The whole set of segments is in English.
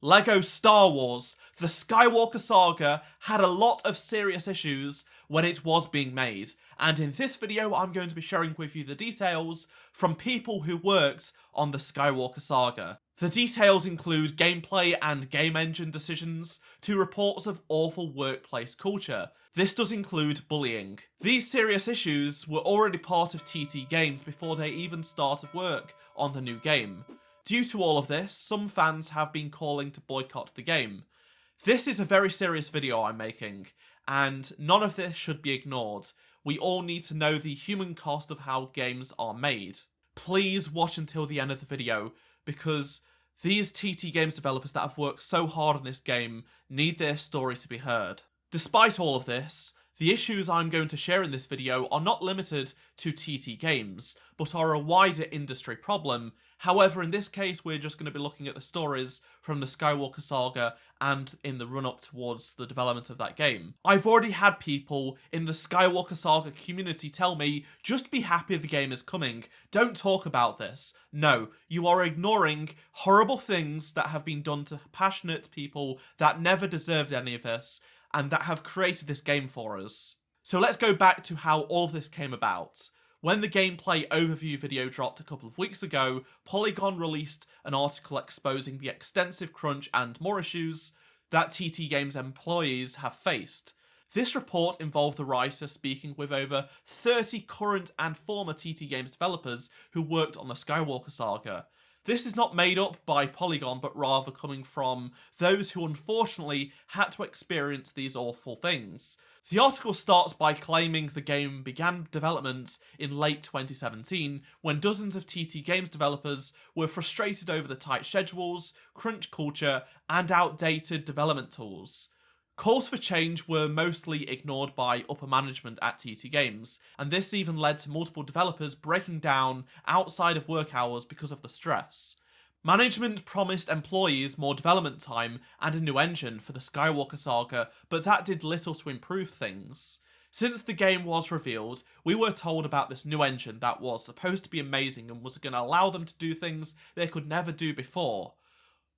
Lego Star Wars, the Skywalker Saga had a lot of serious issues when it was being made, and in this video I'm going to be sharing with you the details from people who worked on the Skywalker Saga. The details include gameplay and game engine decisions to reports of awful workplace culture. This does include bullying. These serious issues were already part of TT Games before they even started work on the new game. Due to all of this, some fans have been calling to boycott the game. This is a very serious video I'm making, and none of this should be ignored. We all need to know the human cost of how games are made. Please watch until the end of the video, because these TT Games developers that have worked so hard on this game need their story to be heard. Despite all of this, the issues I'm going to share in this video are not limited to TT Games, but are a wider industry problem. However, in this case, we're just going to be looking at the stories from the Skywalker Saga and in the run-up towards the development of that game. I've already had people in the Skywalker Saga community tell me, just be happy the game is coming, don't talk about this. No, you are ignoring horrible things that have been done to passionate people that never deserved any of this, and that have created this game for us. So let's go back to how all of this came about. When the gameplay overview video dropped a couple of weeks ago, Polygon released an article exposing the extensive crunch and more issues that TT Games employees have faced. This report involved the writer speaking with over 30 current and former TT Games developers who worked on the Skywalker Saga. This is not made up by Polygon, but rather coming from those who unfortunately had to experience these awful things. The article starts by claiming the game began development in late 2017, when dozens of TT Games developers were frustrated over the tight schedules, crunch culture, and outdated development tools. Calls for change were mostly ignored by upper management at TT Games, and this even led to multiple developers breaking down outside of work hours because of the stress. Management promised employees more development time and a new engine for the Skywalker Saga, but that did little to improve things. Since the game was revealed, we were told about this new engine that was supposed to be amazing and was going to allow them to do things they could never do before.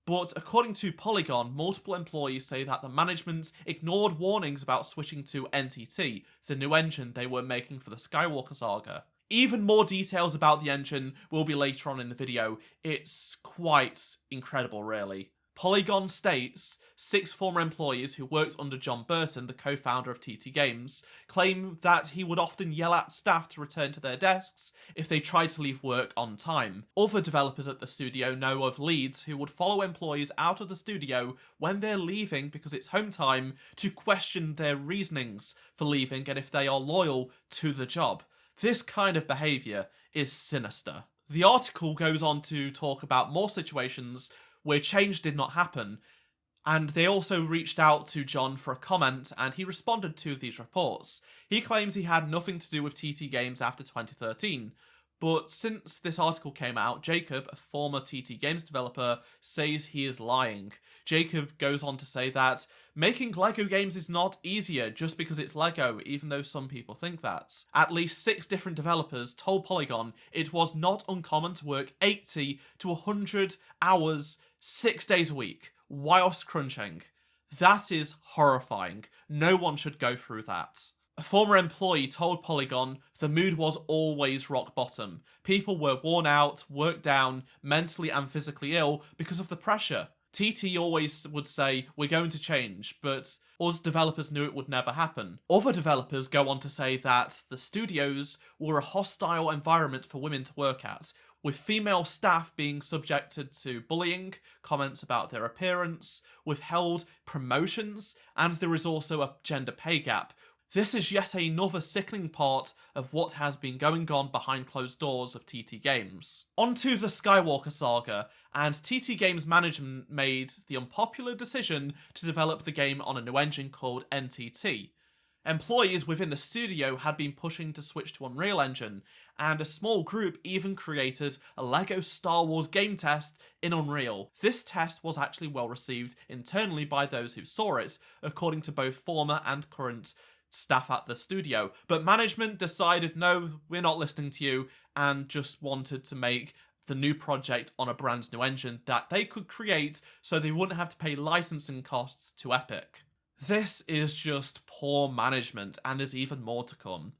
But according to Polygon, multiple employees say that the management ignored warnings about switching to NTT, the new engine they were making for the Skywalker Saga. Even more details about the engine will be later on in the video. It's quite incredible, really. Polygon states 6 former employees who worked under John Burton, the co-founder of TT Games, claim that he would often yell at staff to return to their desks if they tried to leave work on time. Other developers at the studio know of leads who would follow employees out of the studio when they're leaving because it's home time to question their reasonings for leaving and if they are loyal to the job. This kind of behaviour is sinister. The article goes on to talk about more situations where change did not happen, and they also reached out to John for a comment, and he responded to these reports. He claims he had nothing to do with TT Games after 2013, but since this article came out, Jacob, a former TT Games developer, says he is lying. Jacob goes on to say that making Lego games is not easier just because it's Lego, even though some people think that. At least 6 different developers told Polygon it was not uncommon to work 80 to 100 hours 6 days a week, whilst crunching. That is horrifying. No one should go through that. A former employee told Polygon the mood was always rock bottom. People were worn out, worked down, mentally and physically ill because of the pressure. TT always would say, we're going to change, but us developers knew it would never happen. Other developers go on to say that the studios were a hostile environment for women to work at, with female staff being subjected to bullying, comments about their appearance, withheld promotions, and there is also a gender pay gap. This is yet another sickening part of what has been going on behind closed doors of TT Games. On to the Skywalker Saga, and TT Games management made the unpopular decision to develop the game on a new engine called NTT. Employees within the studio had been pushing to switch to Unreal Engine, and a small group even created a Lego Star Wars game test in Unreal. This test was actually well received internally by those who saw it, according to both former and current staff at the studio, but management decided no, we're not listening to you, and just wanted to make the new project on a brand new engine that they could create so they wouldn't have to pay licensing costs to Epic. This is just poor management, and there's even more to come.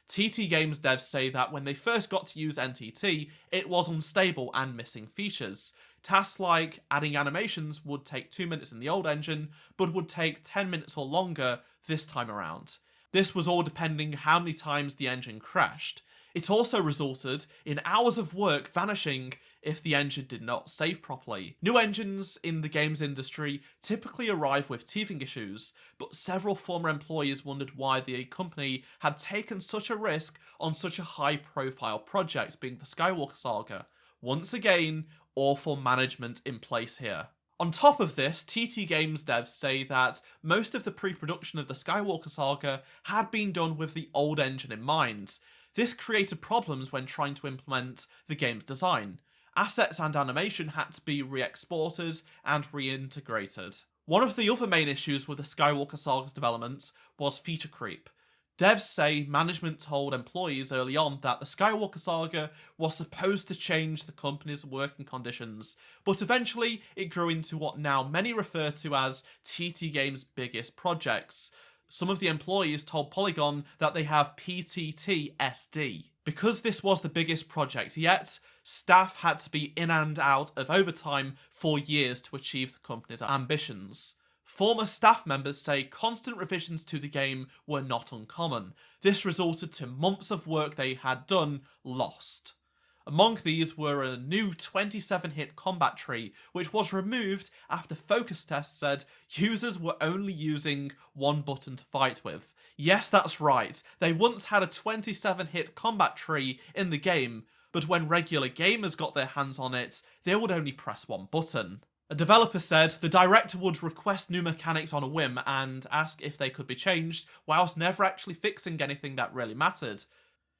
TT Games devs say that when they first got to use NTT, it was unstable and missing features. Tasks like adding animations would take 2 minutes in the old engine, but would take 10 minutes or longer this time around. This was all depending how many times the engine crashed. It also resulted in hours of work vanishing if the engine did not save properly. New engines in the games industry typically arrive with teething issues, but several former employees wondered why the company had taken such a risk on such a high-profile project, being the Skywalker Saga. Once again, awful management in place here. On top of this, TT Games devs say that most of the pre-production of the Skywalker Saga had been done with the old engine in mind. This created problems when trying to implement the game's design. Assets and animation had to be re-exported and reintegrated. One of the other main issues with the Skywalker Saga's development was feature creep. Devs say management told employees early on that the Skywalker Saga was supposed to change the company's working conditions, but eventually it grew into what now many refer to as TT Games' biggest projects. Some of the employees told Polygon that they have PTTSD. Because this was the biggest project yet, staff had to be in and out of overtime for years to achieve the company's ambitions. Former staff members say constant revisions to the game were not uncommon. This resulted to months of work they had done lost. Among these were a new 27-hit combat tree, which was removed after focus tests said users were only using one button to fight with. Yes, that's right, they once had a 27-hit combat tree in the game, but when regular gamers got their hands on it, they would only press one button. A developer said the director would request new mechanics on a whim and ask if they could be changed, whilst never actually fixing anything that really mattered.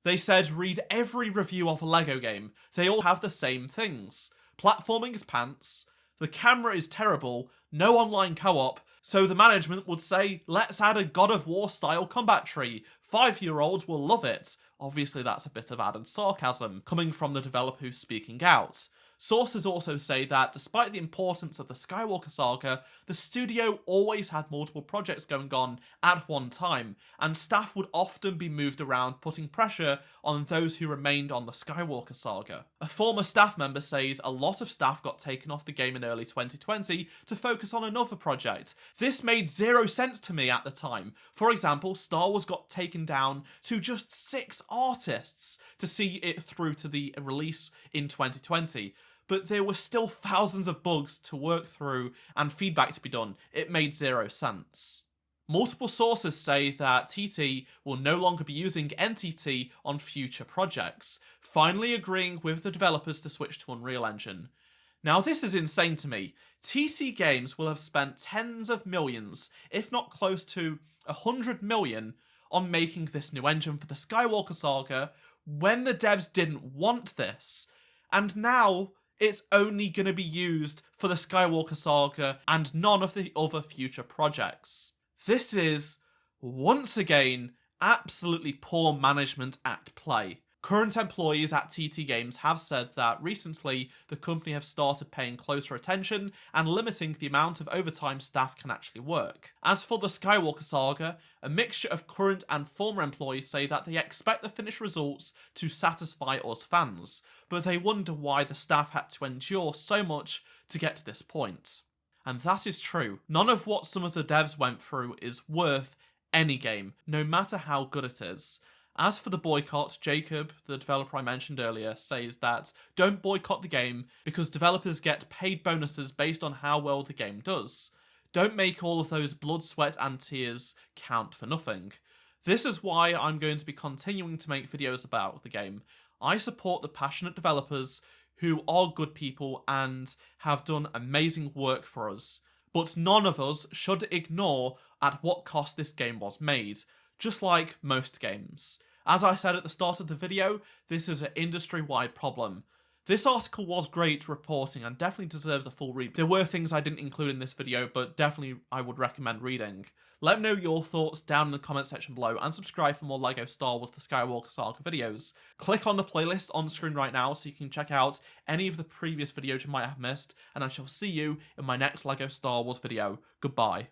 They said read every review of a LEGO game, they all have the same things. Platforming is pants, the camera is terrible, no online co-op, so the management would say, let's add a God of War style combat tree, 5-year-olds will love it. Obviously that's a bit of added sarcasm, coming from the developer who's speaking out. Sources also say that despite the importance of the Skywalker Saga, the studio always had multiple projects going on at one time, and staff would often be moved around, putting pressure on those who remained on the Skywalker Saga. A former staff member says a lot of staff got taken off the game in early 2020 to focus on another project. This made zero sense to me at the time. For example, Star Wars got taken down to just 6 artists to see it through to the release in 2020. But there were still thousands of bugs to work through and feedback to be done. It made zero sense. Multiple sources say that TT will no longer be using NTT on future projects, finally agreeing with the developers to switch to Unreal Engine. Now this is insane to me. TT Games will have spent tens of millions, if not close to 100 million, on making this new engine for the Skywalker Saga when the devs didn't want this. And now it's only going to be used for the Skywalker Saga and none of the other future projects. This is, once again, absolutely poor management at play. Current employees at TT Games have said that recently the company have started paying closer attention and limiting the amount of overtime staff can actually work. As for the Skywalker Saga, a mixture of current and former employees say that they expect the finished results to satisfy us fans, but they wonder why the staff had to endure so much to get to this point. And that is true. None of what some of the devs went through is worth any game, no matter how good it is. As for the boycott, Jacob, the developer I mentioned earlier, says that don't boycott the game because developers get paid bonuses based on how well the game does. Don't make all of those blood, sweat and tears count for nothing. This is why I'm going to be continuing to make videos about the game. I support the passionate developers who are good people and have done amazing work for us. But none of us should ignore at what cost this game was made, just like most games. As I said at the start of the video, this is an industry-wide problem. This article was great reporting and definitely deserves a full read. There were things I didn't include in this video, but definitely I would recommend reading. Let me know your thoughts down in the comment section below, and subscribe for more LEGO Star Wars The Skywalker Saga videos. Click on the playlist on the screen right now so you can check out any of the previous videos you might have missed, and I shall see you in my next LEGO Star Wars video. Goodbye.